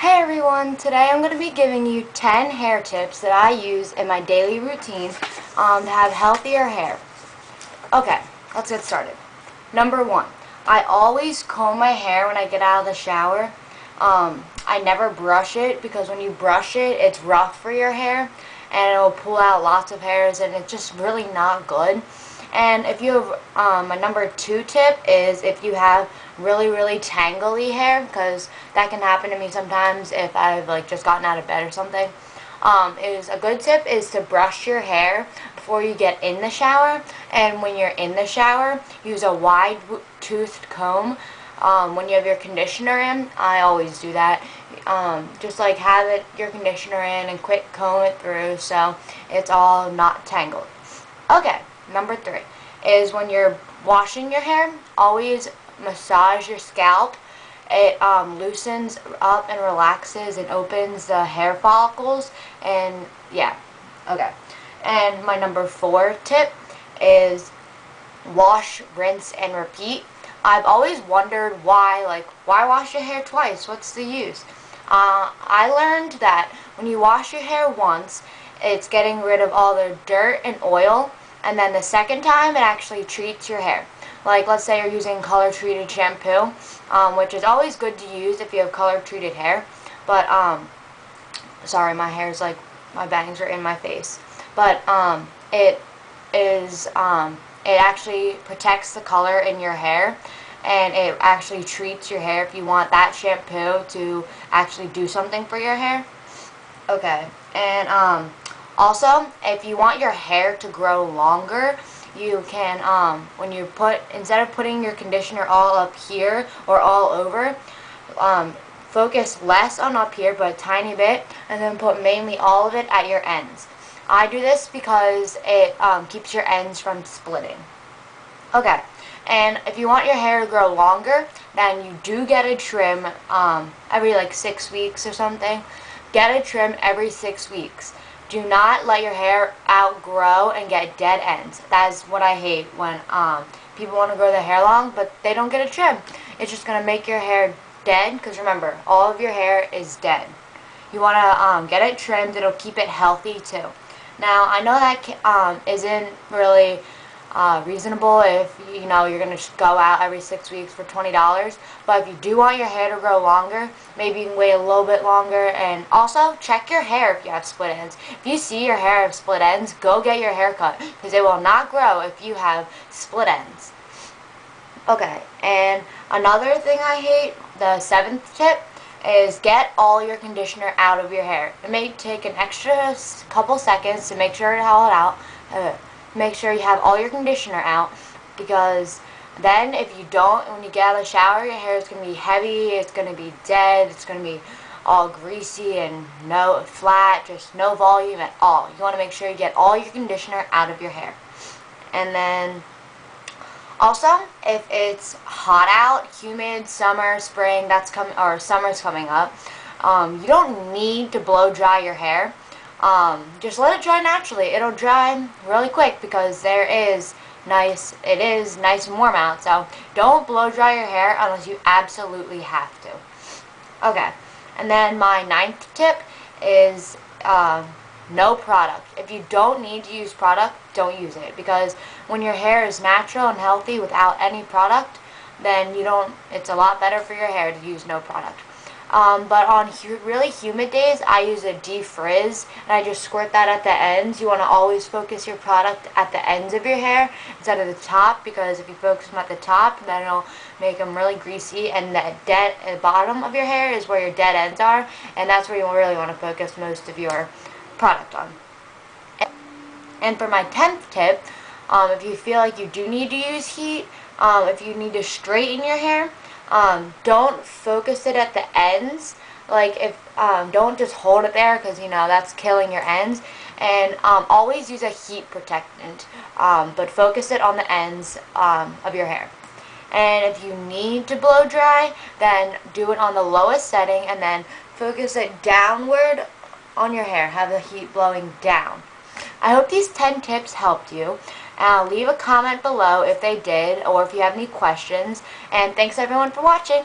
Hey everyone, today I'm going to be giving you 10 hair tips that I use in my daily routine to have healthier hair. Okay, let's get started. Number 1, I always comb my hair when I get out of the shower. I never brush it because when you brush it, it's rough for your hair and it'll pull out lots of hairs and it's just really not good. And if you have, my number 2 tip is if you have really tangly hair, because that can happen to me sometimes if I've just gotten out of bed or something. Is a good tip is to brush your hair before you get in the shower, and when you're in the shower, use a wide toothed comb. When you have your conditioner in, I always do that. Just have your conditioner in and quick comb it through so it's all not tangled. Okay, number 3 is when you're washing your hair, always massage your scalp. It loosens up and relaxes and opens the hair follicles, and yeah, okay. And my number 4 tip is wash, rinse, and repeat. I've always wondered why wash your hair twice? What's the use? I learned that when you wash your hair once, it's getting rid of all the dirt and oil, and then the second time it actually treats your hair. Let's say you're using color treated shampoo, which is always good to use if you have color treated hair, but sorry, my hair's my bangs are in my face, but it actually protects the color in your hair, and it actually treats your hair if you want that shampoo to actually do something for your hair. Okay, and also, if you want your hair to grow longer, you can, instead of putting your conditioner all up here or all over, focus less on up here but a tiny bit, and then put mainly all of it at your ends. I do this because it keeps your ends from splitting. Okay, and if you want your hair to grow longer, then you do get a trim every 6 weeks or something. Get a trim every 6 weeks. Do not let your hair outgrow and get dead ends. That is what I hate when people want to grow their hair long, but they don't get a trim. It's just going to make your hair dead, because remember, all of your hair is dead. You want to get it trimmed. It'll keep it healthy too. Now, I know that isn't really reasonable if you're going to go out every 6 weeks for $20, but if you do want your hair to grow longer, maybe you can wait a little bit longer. And also check your hair if you have split ends. If you see your hair have split ends, go get your hair cut, because it will not grow if you have split ends. Okay, and another thing I hate, the 7th tip, is get all your conditioner out of your hair. It may take an extra couple seconds to make sure to haul it out. Make sure you have all your conditioner out, because then if you don't, when you get out of the shower, your hair is going to be heavy, it's going to be dead, it's going to be all greasy and flat, just no volume at all. You want to make sure you get all your conditioner out of your hair. And then also, if it's hot out, humid, summer, spring, or summer's coming up, you don't need to blow dry your hair. Just let it dry naturally. It'll dry really quick because it is nice and warm out. So don't blow dry your hair unless you absolutely have to. Okay, and then my 9th tip is no product. If you don't need to use product, don't use it, because when your hair is natural and healthy without any product, then it's a lot better for your hair to use no product. But on really humid days, I use a defrizz, and I just squirt that at the ends. You want to always focus your product at the ends of your hair instead of the top, because if you focus them at the top, then it'll make them really greasy, and the bottom of your hair is where your dead ends are, and that's where you really want to focus most of your product on. And for my 10th tip, if you feel like you do need to use heat, if you need to straighten your hair, don't focus it at the ends. Don't just hold it there, because that's killing your ends. And always use a heat protectant, but focus it on the ends of your hair. And if you need to blow dry, then do it on the lowest setting, and then focus it downward on your hair. Have the heat blowing down. I hope these 10 tips helped you. Leave a comment below if they did, or if you have any questions. And thanks everyone for watching.